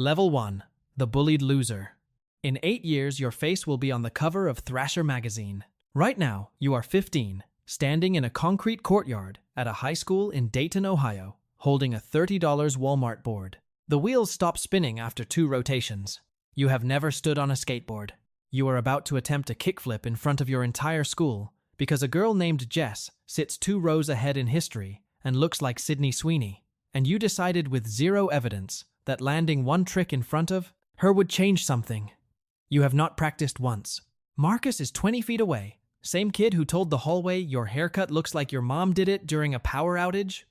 Level 1. The Bullied Loser. In 8 years, your face will be on the cover of Thrasher magazine. Right now, you are 15, standing in a concrete courtyard at a high school in Dayton, Ohio, holding a $30 Walmart board. The wheels stop spinning after 2 rotations. You have never stood on a skateboard. You are about to attempt a kickflip in front of your entire school because a girl named Jess sits 2 rows ahead in history and looks like Sydney Sweeney, and you decided with 0 evidence that landing 1 trick in front of her would change something. You have not practiced once. Marcus is 20 feet away, same kid who told the hallway your haircut looks like your mom did it during a power outage.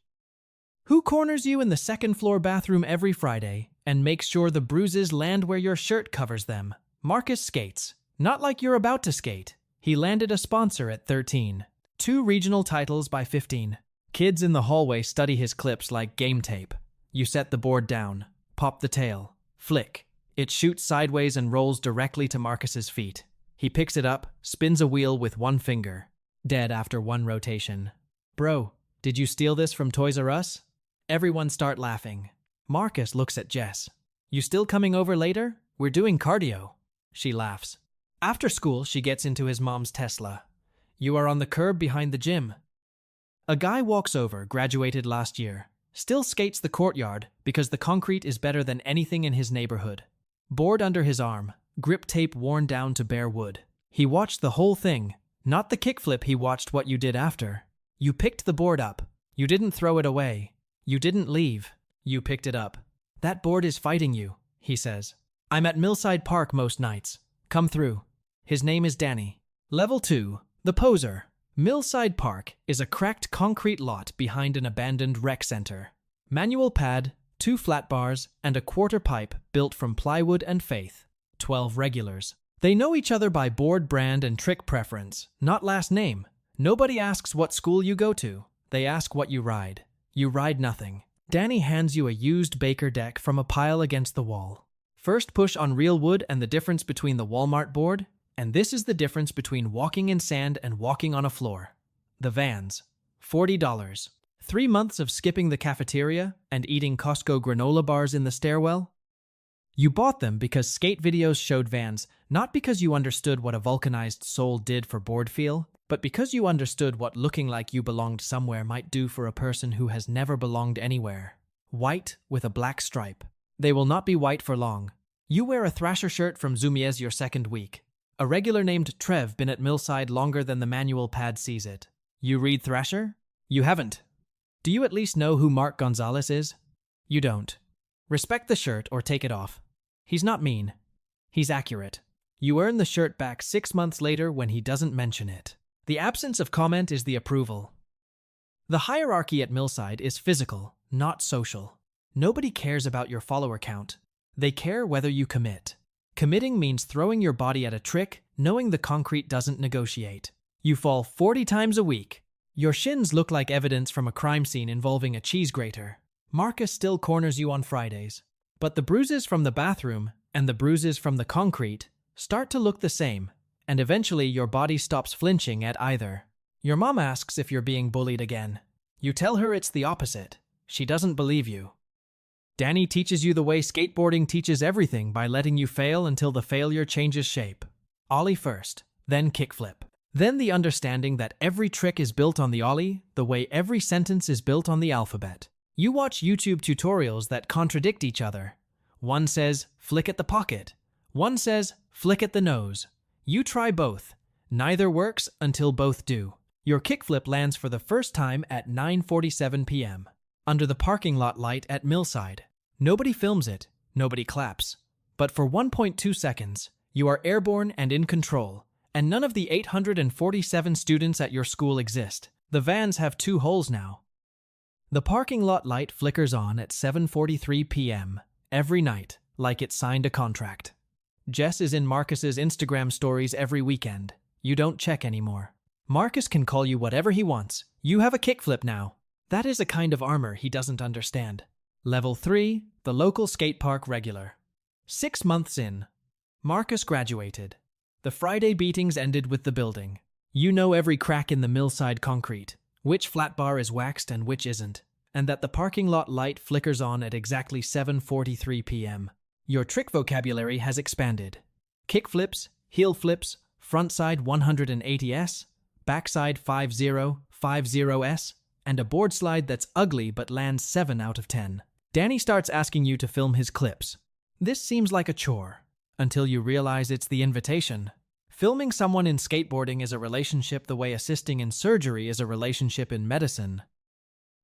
Who corners you in the second-floor bathroom every Friday and makes sure the bruises land where your shirt covers them? Marcus skates. Not like you're about to skate. He landed a sponsor at 13. 2 regional titles by 15. Kids in the hallway study his clips like game tape. You set the board down, pop the tail, flick. It shoots sideways and rolls directly to Marcus's feet. He picks it up, spins a wheel with 1 finger. Dead after 1 rotation. Bro, did you steal this from Toys R Us? Everyone start laughing. Marcus looks at Jess. You still coming over later? We're doing cardio. She laughs. After school, she gets into his mom's Tesla. You are on the curb behind the gym. A guy walks over, graduated last year. Still skates the courtyard because the concrete is better than anything in his neighborhood. Board under his arm, grip tape worn down to bare wood. He watched the whole thing. Not the kickflip, he watched what you did after. You picked the board up. You didn't throw it away. You didn't leave. You picked it up. That board is fighting you, he says. I'm at Millside Park most nights. Come through. His name is Danny. Level 2. The Poser. Millside Park is a cracked concrete lot behind an abandoned rec center. Manual pad, 2 flat bars, and a quarter pipe built from plywood and faith. 12 regulars. They know each other by board brand and trick preference, not last name. Nobody asks what school you go to. They ask what you ride. You ride nothing. Danny hands you a used Baker deck from a pile against the wall. First push on real wood and the difference between the Walmart board, and this is the difference between walking in sand and walking on a floor. The Vans. $40. 3 months of skipping the cafeteria and eating Costco granola bars in the stairwell? You bought them because skate videos showed Vans, not because you understood what a vulcanized sole did for board feel, but because you understood what looking like you belonged somewhere might do for a person who has never belonged anywhere. White with a black stripe. They will not be white for long. You wear a Thrasher shirt from Zumiez your 2nd week. A regular named Trev been at Millside longer than the manual pad sees it. You read Thrasher? You haven't. Do you at least know who Mark Gonzalez is? You don't. Respect the shirt or take it off. He's not mean. He's accurate. You earn the shirt back 6 months later when he doesn't mention it. The absence of comment is the approval. The hierarchy at Millside is physical, not social. Nobody cares about your follower count. They care whether you commit. Committing means throwing your body at a trick, knowing the concrete doesn't negotiate. You fall 40 times a week. Your shins look like evidence from a crime scene involving a cheese grater. Marcus still corners you on Fridays. But the bruises from the bathroom and the bruises from the concrete start to look the same, and eventually your body stops flinching at either. Your mom asks if you're being bullied again. You tell her it's the opposite. She doesn't believe you. Danny teaches you the way skateboarding teaches everything by letting you fail until the failure changes shape. Ollie first, then kickflip. Then the understanding that every trick is built on the ollie, the way every sentence is built on the alphabet. You watch YouTube tutorials that contradict each other. One says, flick at the pocket. One says, flick at the nose. You try both. Neither works until both do. Your kickflip lands for the first time at 9:47 p.m. under the parking lot light at Millside. Nobody films it, nobody claps. But for 1.2 seconds, you are airborne and in control, and none of the 847 students at your school exist. The Vans have 2 holes now. The parking lot light flickers on at 7:43 p.m. every night, like it signed a contract. Jess is in Marcus's Instagram stories every weekend. You don't check anymore. Marcus can call you whatever he wants. You have a kickflip now. That is a kind of armor he doesn't understand. Level 3, the local skate park regular. 6 months in. Marcus graduated. The Friday beatings ended with the building. You know every crack in the Millside concrete, which flat bar is waxed and which isn't, and that the parking lot light flickers on at exactly 7:43 p.m. Your trick vocabulary has expanded. Kick flips, heel flips, frontside 180s, backside 50s, and a board slide that's ugly but lands 7 out of 10. Danny starts asking you to film his clips. This seems like a chore, until you realize it's the invitation. Filming someone in skateboarding is a relationship the way assisting in surgery is a relationship in medicine.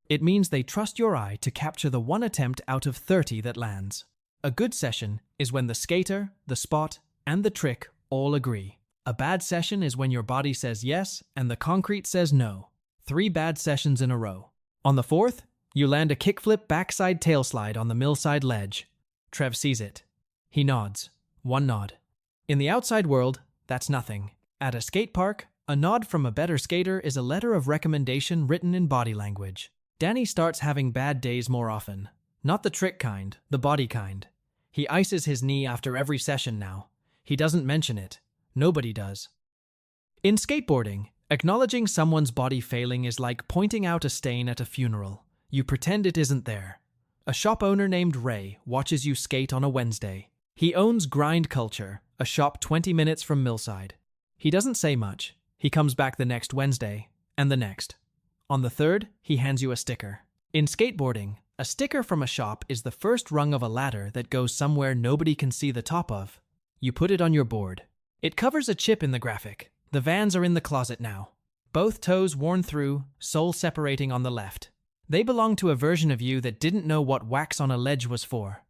It means they trust your eye to capture the one attempt out of 30 that lands. A good session is when the skater, the spot, and the trick all agree. A bad session is when your body says yes and the concrete says no. 3 bad sessions in a row. On the 4th, you land a kickflip backside tailslide on the millside ledge. Trev sees it. He nods. 1 nod. In the outside world, that's nothing. At a skate park, a nod from a better skater is a letter of recommendation written in body language. Danny starts having bad days more often. Not the trick kind, the body kind. He ices his knee after every session now. He doesn't mention it. Nobody does. In skateboarding, acknowledging someone's body failing is like pointing out a stain at a funeral. You pretend it isn't there. A shop owner named Ray watches you skate on a Wednesday. He owns Grind Culture, a shop 20 minutes from Millside. He doesn't say much. He comes back the next Wednesday, and the next. On the 3rd, he hands you a sticker. In skateboarding, a sticker from a shop is the first rung of a ladder that goes somewhere nobody can see the top of. You put it on your board. It covers a chip in the graphic. The Vans are in the closet now. Both toes worn through, sole separating on the left. They belong to a version of you that didn't know what wax on a ledge was for.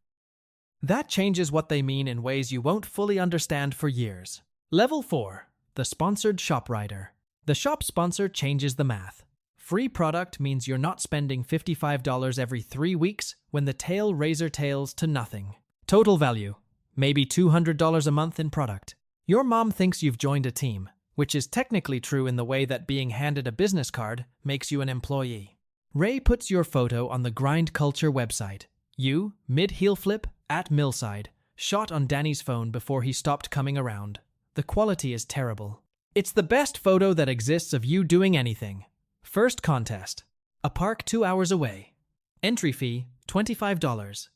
That changes what they mean in ways you won't fully understand for years. Level 4. The Sponsored Shop Rider. The shop sponsor changes the math. Free product means you're not spending $55 every 3 weeks when the tail razor tails to nothing. Total value. Maybe $200 a month in product. Your mom thinks you've joined a team, which is technically true in the way that being handed a business card makes you an employee. Ray puts your photo on the Grind Culture website. You, mid-heel flip, at Millside, shot on Danny's phone before he stopped coming around. The quality is terrible. It's the best photo that exists of you doing anything. First contest. A park 2 hours away. Entry fee, $25.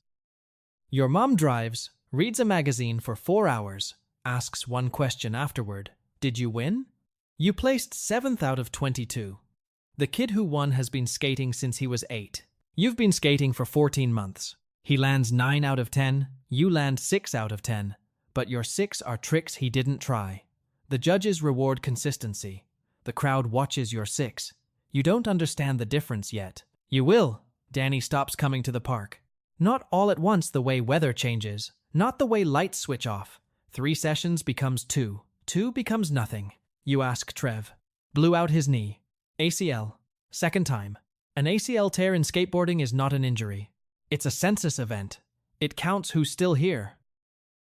Your mom drives, reads a magazine for 4 hours, asks one question afterward. Did you win? You placed 7th out of 22. The kid who won has been skating since he was 8. You've been skating for 14 months. He lands 9 out of 10, you land 6 out of 10, but your 6 are tricks he didn't try. The judges reward consistency. The crowd watches your 6. You don't understand the difference yet. You will. Danny stops coming to the park. Not all at once the way weather changes, not the way lights switch off. 3 sessions becomes 2. 2 becomes nothing. You ask Trev. Blew out his knee. ACL. 2nd time. An ACL tear in skateboarding is not an injury. It's a census event. It counts who's still here.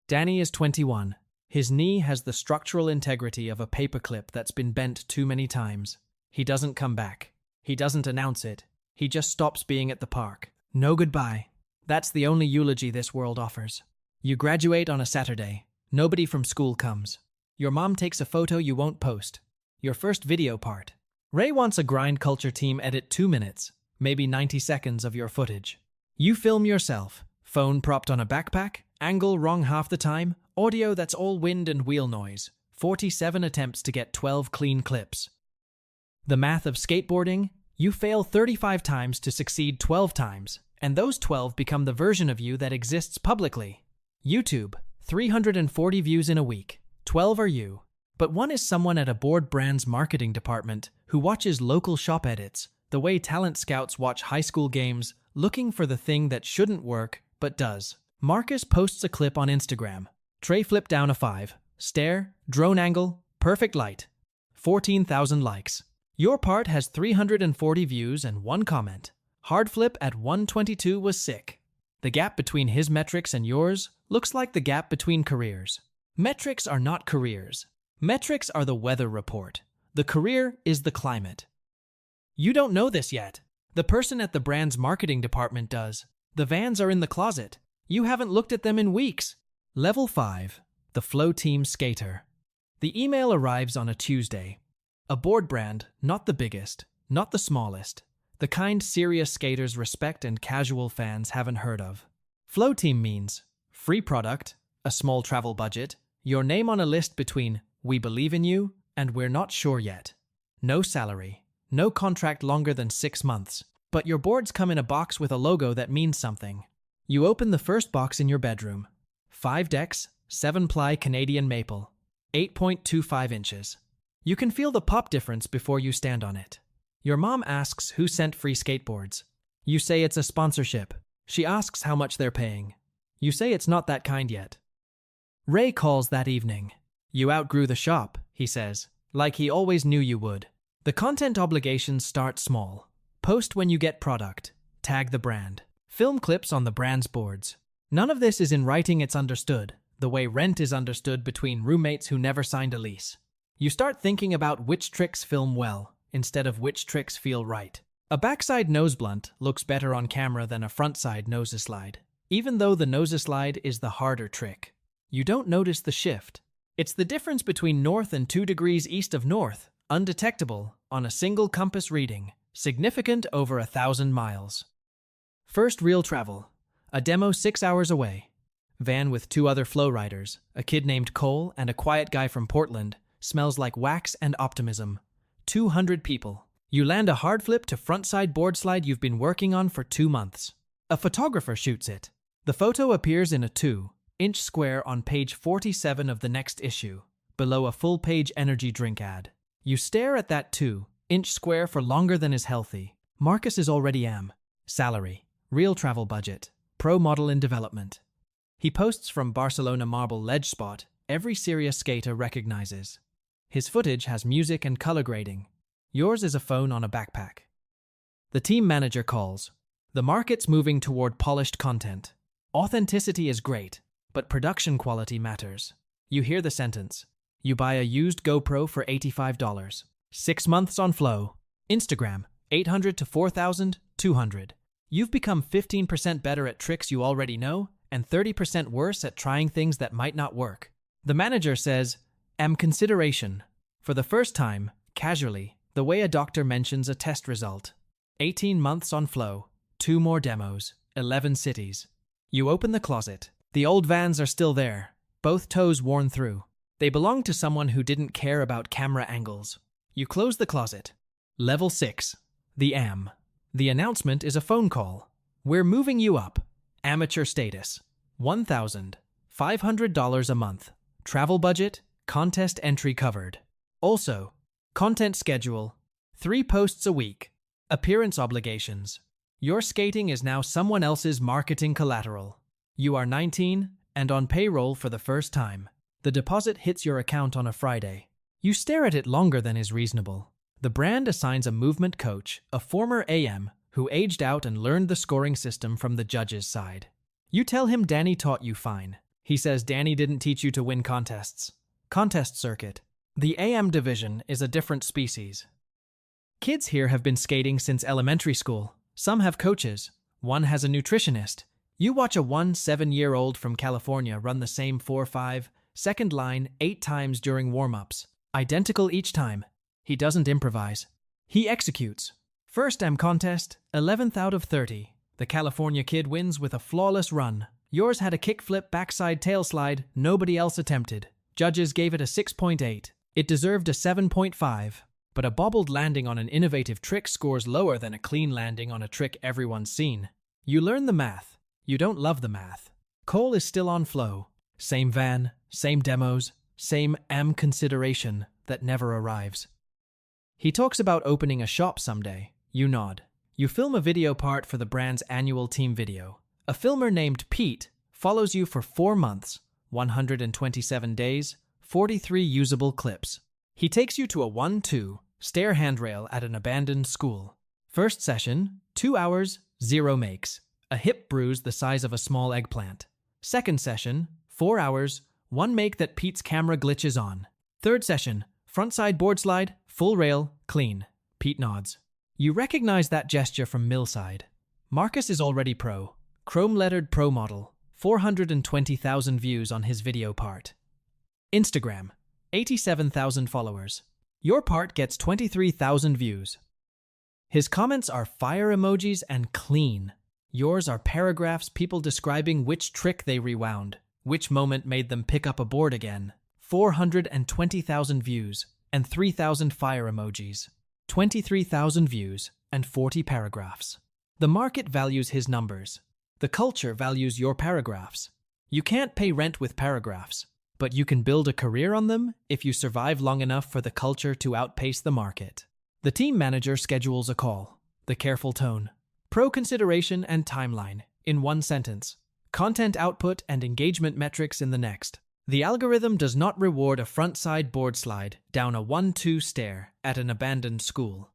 Danny is 21. His knee has the structural integrity of a paperclip that's been bent too many times. He doesn't come back. He doesn't announce it. He just stops being at the park. No goodbye. That's the only eulogy this world offers. You graduate on a Saturday. Nobody from school comes. Your mom takes a photo you won't post. Your first video part. Ray wants a Grind Culture team edit 2 minutes, maybe 90 seconds of your footage. You film yourself, phone propped on a backpack, angle wrong half the time, audio that's all wind and wheel noise, 47 attempts to get 12 clean clips. The math of skateboarding, you fail 35 times to succeed 12 times, and those 12 become the version of you that exists publicly. YouTube, 340 views in a week, 12 are you. But one is someone at a board brand's marketing department who watches local shop edits, the way talent scouts watch high school games, looking for the thing that shouldn't work, but does. Marcus posts a clip on Instagram. Tray flip down a 5. Stare, drone angle, perfect light. 14,000 likes. Your part has 340 views and 1 comment. Hard flip at 122 was sick. The gap between his metrics and yours looks like the gap between careers. Metrics are not careers. Metrics are the weather report. The career is the climate. You don't know this yet. The person at the brand's marketing department does. The Vans are in the closet. You haven't looked at them in weeks. Level 5. The Flow Team Skater. The email arrives on a Tuesday. A board brand, not the biggest, not the smallest. The kind serious skaters respect and casual fans haven't heard of. Flow Team means Free product, a small travel budget, your name on a list between "we believe in you" and "we're not sure yet." No salary, no contract longer than 6 months, but your boards come in a box with a logo that means something. You open the first box in your bedroom. 5 decks, 7-ply Canadian maple, 8.25 inches. You can feel the pop difference before you stand on it. Your mom asks who sent free skateboards. You say it's a sponsorship. She asks how much they're paying. You say it's not that kind yet. Ray calls that evening. You outgrew the shop, he says, like he always knew you would. The content obligations start small. Post when you get product. Tag the brand. Film clips on the brand's boards. None of this is in writing, it's understood, the way rent is understood between roommates who never signed a lease. You start thinking about which tricks film well, instead of which tricks feel right. A backside nose blunt looks better on camera than a frontside nose slide, even though the nose slide is the harder trick. You don't notice the shift. It's the difference between north and 2 degrees east of north, undetectable on a single compass reading, significant over 1,000 miles. First real travel. A demo 6 hours away. Van with 2 other flow riders, a kid named Cole and a quiet guy from Portland, smells like wax and optimism. 200 people. You land a hard flip to frontside board slide you've been working on for 2 months. A photographer shoots it. The photo appears in a 2-inch square on page 47 of the next issue, below a full-page energy drink ad. You stare at that 2-inch square for longer than is healthy. Marcus is already Salary. Real travel budget. Pro model in development. He posts from Barcelona marble ledge spot every serious skater recognizes. His footage has music and color grading. Yours is a phone on a backpack. The team manager calls. The market's moving toward polished content. Authenticity is great, but production quality matters. You hear the sentence. You buy a used GoPro for $85. 6 months on Flow. Instagram, 800 to 4,200. You've become 15% better at tricks you already know and 30% worse at trying things that might not work. The manager says, consideration. For the first time, casually, the way a doctor mentions a test result. 18 months on Flow. 2 more demos. 11 cities. You open the closet. The old Vans are still there, both toes worn through. They belong to someone who didn't care about camera angles. You close the closet. Level 6. The AM. The announcement is a phone call. We're moving you up. Amateur status. $1,500 a month. Travel budget. Contest entry covered. Also, content schedule. 3 posts a week. Appearance obligations. Your skating is now someone else's marketing collateral. You are 19 and on payroll for the first time. The deposit hits your account on a Friday. You stare at it longer than is reasonable. The brand assigns a movement coach, a former AM, who aged out and learned the scoring system from the judge's side. You tell him Danny taught you fine. He says Danny didn't teach you to win contests. Contest circuit. The AM division is a different species. Kids here have been skating since elementary school. Some have coaches. One has a nutritionist. You watch a 7-year-old from California run the same 4-5 second line 8 times during warm-ups. Identical each time. He doesn't improvise. He executes. First contest, 11th out of 30. The California kid wins with a flawless run. Yours had a kickflip backside tail slide nobody else attempted. Judges gave it a 6.8. It deserved a 7.5. But a bobbled landing on an innovative trick scores lower than a clean landing on a trick everyone's seen. You learn the math. You don't love the math. Cole is still on Flow. Same van, same demos, same consideration that never arrives. He talks about opening a shop someday. You nod. You film a video part for the brand's annual team video. A filmer named Pete follows you for 4 months, 127 days, 43 usable clips. He takes you to a 1-2 stair handrail at an abandoned school. First session, 2 hours, 0 makes. A hip bruise the size of a small eggplant. Second session, 4 hours, 1 make that Pete's camera glitches on. Third session, frontside board slide, full rail, clean. Pete nods. You recognize that gesture from Millside. Marcus is already pro. Chrome-lettered pro model. 420,000 views on his video part. Instagram. 87,000 followers. Your part gets 23,000 views. His comments are fire emojis and clean. Yours are paragraphs people describing which trick they rewound, which moment made them pick up a board again. 420,000 views and 3,000 fire emojis. 23,000 views and 40 paragraphs. The market values his numbers. The culture values your paragraphs. You can't pay rent with paragraphs, but you can build a career on them if you survive long enough for the culture to outpace the market. The team manager schedules a call. The careful tone. Pro consideration and timeline in one sentence. Content output and engagement metrics in the next. The algorithm does not reward a front-side board slide down a 1-2 stair at an abandoned school.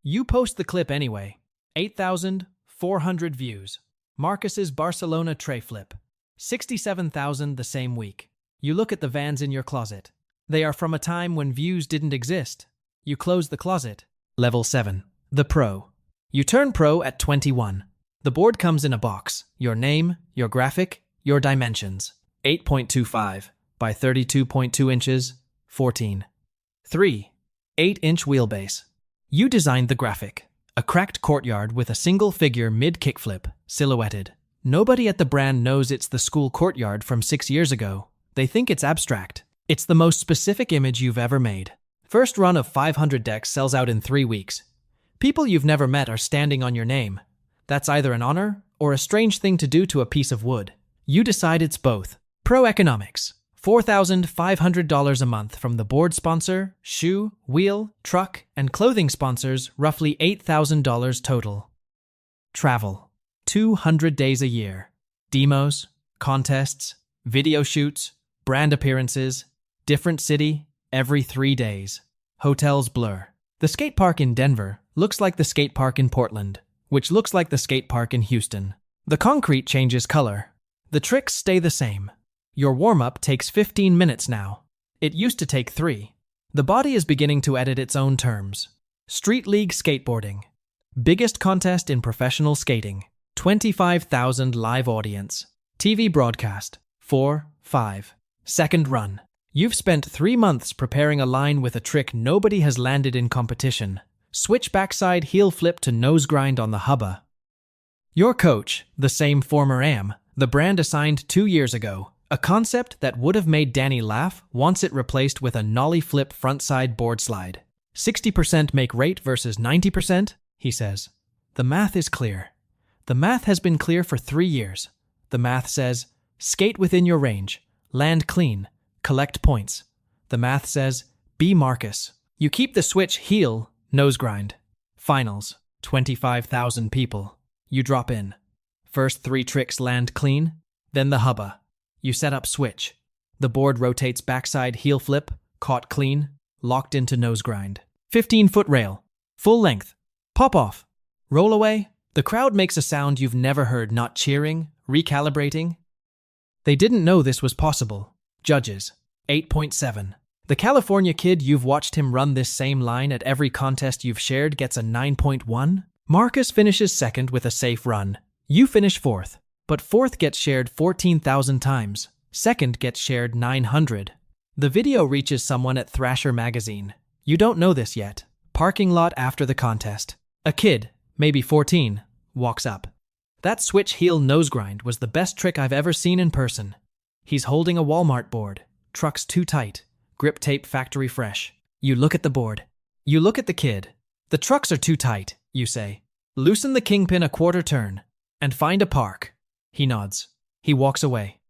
You post the clip anyway. 8,400 views. Marcus's Barcelona tray flip. 67,000 the same week. You look at the Vans in your closet. They are from a time when views didn't exist. You close the closet. Level 7. The Pro. You turn pro at 21. The board comes in a box. Your name, your graphic, your dimensions. 8.25 by 32.2 inches, 14. 3. 8-inch wheelbase. You designed the graphic. A cracked courtyard with a single figure mid-kickflip, silhouetted. Nobody at the brand knows it's the school courtyard from 6 years ago. They think it's abstract. It's the most specific image you've ever made. First run of 500 decks sells out in 3 weeks. People you've never met are standing on your name. That's either an honor or a strange thing to do to a piece of wood. You decide it's both. Pro economics. $4,500 a month from the board sponsor, shoe, wheel, truck, and clothing sponsors, roughly $8,000 total. Travel. 200 days a year. Demos, contests, video shoots, brand appearances, different city, every 3 days. Hotels blur. The skate park in Denver looks like the skate park in Portland, which looks like the skate park in Houston. The concrete changes color. The tricks stay the same. Your warm-up takes 15 minutes now. It used to take 3. The body is beginning to edit its own terms. Street League skateboarding. Biggest contest in professional skating. 25,000 live audience. TV broadcast. 4, 5. Second run. You've spent 3 months preparing a line with a trick nobody has landed in competition. Switch backside heel flip to nose grind on the hubba. Your coach, the same former AM, the brand assigned 2 years ago. A concept that would have made Danny laugh wants it replaced with a nollie flip frontside board slide. 60% make rate versus 90%, he says. The math is clear. The math has been clear for 3 years. The math says, skate within your range, land clean, collect points. The math says, be Marcus. You keep the switch heel, nose grind. Finals, 25,000 people. You drop in. First 3 tricks land clean, then the hubba. You set up switch. The board rotates backside heel flip, caught clean, locked into nose grind. 15-foot rail. Full length. Pop off. Roll away. The crowd makes a sound you've never heard, not cheering, recalibrating. They didn't know this was possible. Judges. 8.7. The California kid you've watched him run this same line at every contest you've shared gets a 9.1. Marcus finishes second with a safe run. You finish fourth. But fourth gets shared 14,000 times. Second gets shared 900. The video reaches someone at Thrasher magazine. You don't know this yet. Parking lot after the contest. A kid, maybe 14, walks up. That switch heel nose grind was the best trick I've ever seen in person. He's holding a Walmart board. Truck's too tight. Grip tape factory fresh. You look at the board. You look at the kid. The trucks are too tight, you say. Loosen the kingpin a quarter turn. And find a park. He nods. He walks away.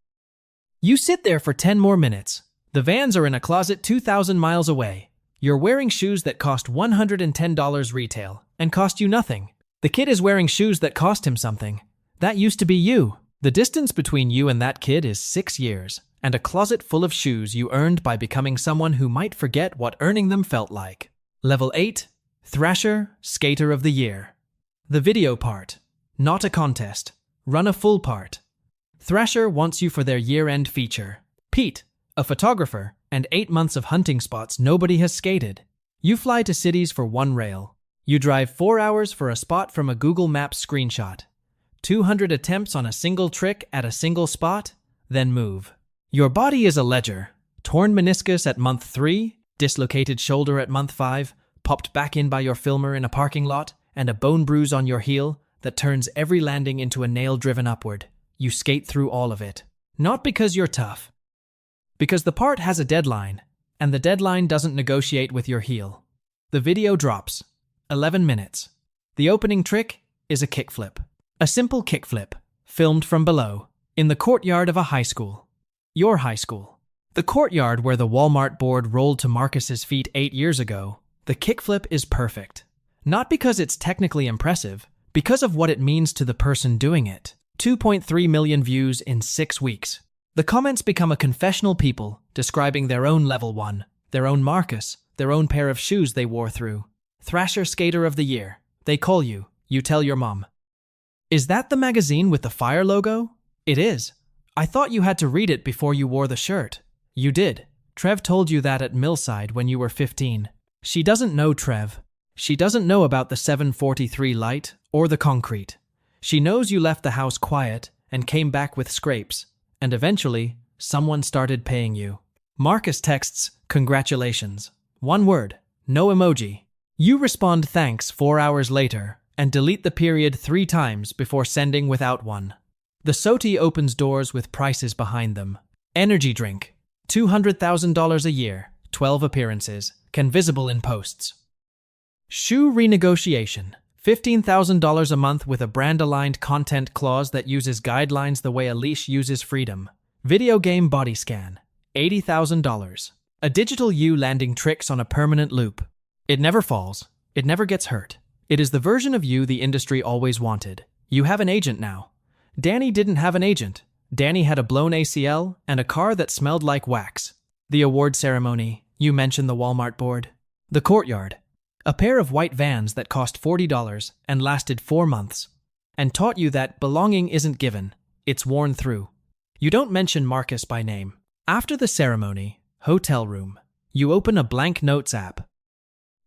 You sit there for 10 more minutes. The Vans are in a closet 2,000 miles away. You're wearing shoes that cost $110 retail and cost you nothing. The kid is wearing shoes that cost him something. That used to be you. The distance between you and that kid is 6 years, and a closet full of shoes you earned by becoming someone who might forget what earning them felt like. Level 8. Thrasher, Skater of the Year. The video part. Not a contest. Run a full part. Thrasher wants you for their year-end feature. Pete, a photographer, and 8 months of hunting spots nobody has skated. You fly to cities for 1 rail. You drive 4 hours for a spot from a Google Maps screenshot. 200 attempts on a single trick at a single spot, then move. Your body is a ledger. Torn meniscus at month 3, dislocated shoulder at month 5, popped back in by your filmer in a parking lot, and a bone bruise on your heel, that turns every landing into a nail driven upward. You skate through all of it. Not because you're tough. Because the part has a deadline, and the deadline doesn't negotiate with your heel. The video drops. 11 minutes. The opening trick is a kickflip. A simple kickflip, filmed from below, in the courtyard of a high school. Your high school. The courtyard where the Walmart board rolled to Marcus's feet 8 years ago. The kickflip is perfect. Not because it's technically impressive, because of what it means to the person doing it. 2.3 million views in 6 weeks. The comments become a confessional people describing their own level 1, their own Marcus, their own pair of shoes they wore through. Thrasher Skater of the Year. They call you. You tell your mom. Is that the magazine with the fire logo? It is. I thought you had to read it before you wore the shirt. You did. Trev told you that at Millside when you were 15. She doesn't know, Trev. She doesn't know about the 743 light or the concrete. She knows you left the house quiet and came back with scrapes, and eventually, someone started paying you. Marcus texts, "Congratulations." One word, no emoji. You respond thanks 4 hours later and delete the period 3 times before sending without one. The SOTI opens doors with prices behind them. Energy drink, $200,000 a year, 12 appearances, can visible in posts. Shoe renegotiation, $15,000 a month with a brand-aligned content clause that uses guidelines the way a leash uses freedom. Video game body scan, $80,000. A digital you landing tricks on a permanent loop. It never falls. It never gets hurt. It is the version of you the industry always wanted. You have an agent now. Danny didn't have an agent. Danny had a blown ACL and a car that smelled like wax. The award ceremony, you mentioned the Walmart board. The courtyard. A pair of white Vans that cost $40 and lasted 4 months. And taught you that belonging isn't given. It's worn through. You don't mention Marcus by name. After the ceremony, hotel room. You open a blank notes app.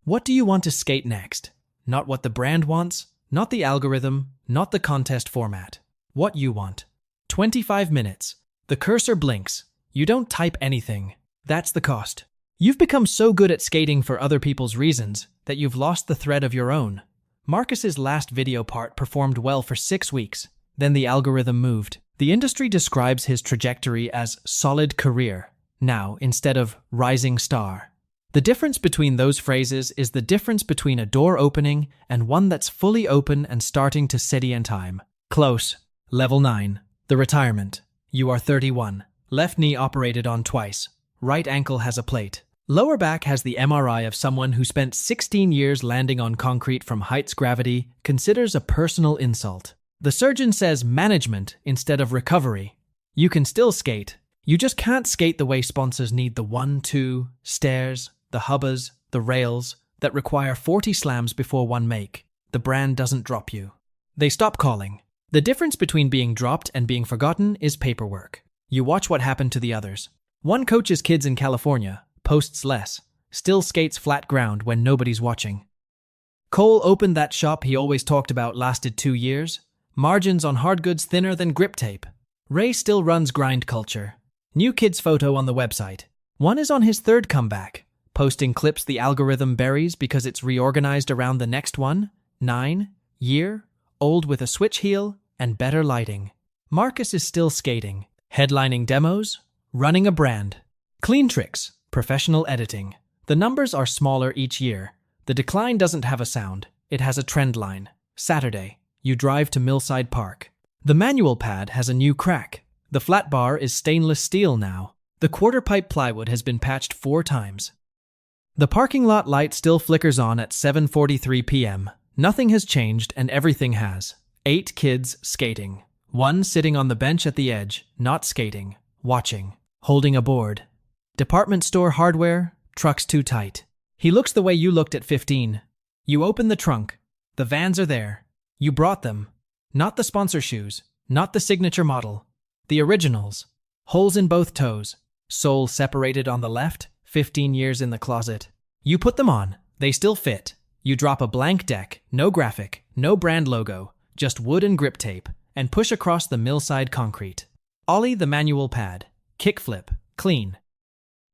What do you want to skate next? Not what the brand wants, not the algorithm, not the contest format. What you want. 25 minutes. The cursor blinks. You don't type anything. That's the cost. You've become so good at skating for other people's reasons that you've lost the thread of your own. Marcus's last video part performed well for 6 weeks. Then the algorithm moved. The industry describes his trajectory as solid career, now instead of rising star. The difference between those phrases is the difference between a door opening and one that's fully open and starting to steady in time. Close. Level 9. The retirement. You are 31. Left knee operated on twice. Right ankle has a plate. Lower back has the MRI of someone who spent 16 years landing on concrete from heights gravity considers a personal insult. The surgeon says management instead of recovery. You can still skate. You just can't skate the way sponsors need the 1-2 stairs, the hubbas, the rails that require 40 slams before one make. The brand doesn't drop you. They stop calling. The difference between being dropped and being forgotten is paperwork. You watch what happened to the others. One coaches kids in California, posts less, still skates flat ground when nobody's watching. Cole opened that shop he always talked about lasted 2 years. Margins on hard goods thinner than grip tape. Ray still runs grind culture. New kids photo on the website. One is on his 3rd comeback, posting clips the algorithm buries because it's reorganized around the next one. 9 year, old with a switch heel and better lighting. Marcus is still skating, headlining demos, running a brand. Clean tricks, professional editing. The numbers are smaller each year. The decline doesn't have a sound. It has a trend line. Saturday. You drive to Millside Park. The manual pad has a new crack. The flat bar is stainless steel now. The quarter pipe plywood has been patched 4 times. The parking lot light still flickers on at 7:43 p.m. Nothing has changed and everything has. 8 kids skating. 1 sitting on the bench at the edge, not skating, watching, holding a board. Department store hardware, trucks too tight. He looks the way you looked at 15. You open the trunk. The Vans are there. You brought them. Not the sponsor shoes, not the signature model. The originals. Holes in both toes. Sole separated on the left, 15 years in the closet. You put them on. They still fit. You drop a blank deck, no graphic, no brand logo, just wood and grip tape, and push across the Millside concrete. Ollie the manual pad. Kickflip. Clean.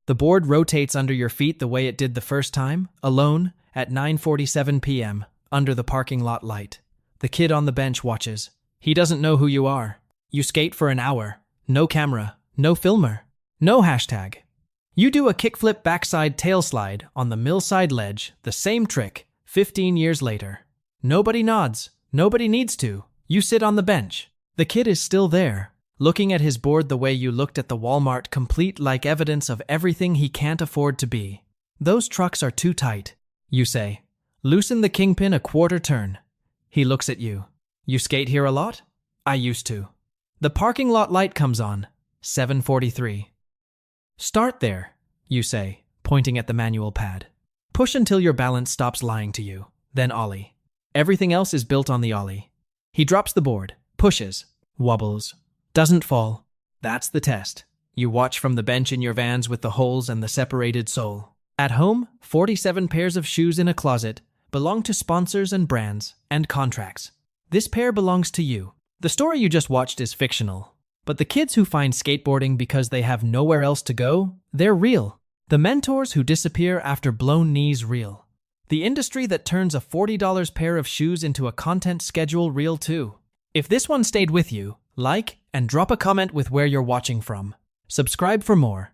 The board rotates under your feet the way it did the first time, alone, at 9:47 p.m., under the parking lot light. The kid on the bench watches. He doesn't know who you are. You skate for an hour. No camera. No filmer. No hashtag. You do a kickflip backside tail slide on the millside ledge, the same trick, 15 years later. Nobody nods. Nobody needs to. You sit on the bench. The kid is still there, looking at his board the way you looked at the Walmart, complete like evidence of everything he can't afford to be. Those trucks are too tight, you say. Loosen the kingpin a quarter turn. He looks at you. You skate here a lot? I used to. The parking lot light comes on. 7:43. Start there, you say, pointing at the manual pad. Push until your balance stops lying to you, then ollie. Everything else is built on the ollie. He drops the board, pushes, wobbles, doesn't fall. That's the test. You watch from the bench in your Vans with the holes and the separated sole. At home, 47 pairs of shoes in a closet belong to sponsors and brands and contracts. This pair belongs to you. The story you just watched is fictional. But the kids who find skateboarding because they have nowhere else to go, they're real. The mentors who disappear after blown knees, real. The industry that turns a $40 pair of shoes into a content schedule, real too. If this one stayed with you, like and drop a comment with where you're watching from. Subscribe for more.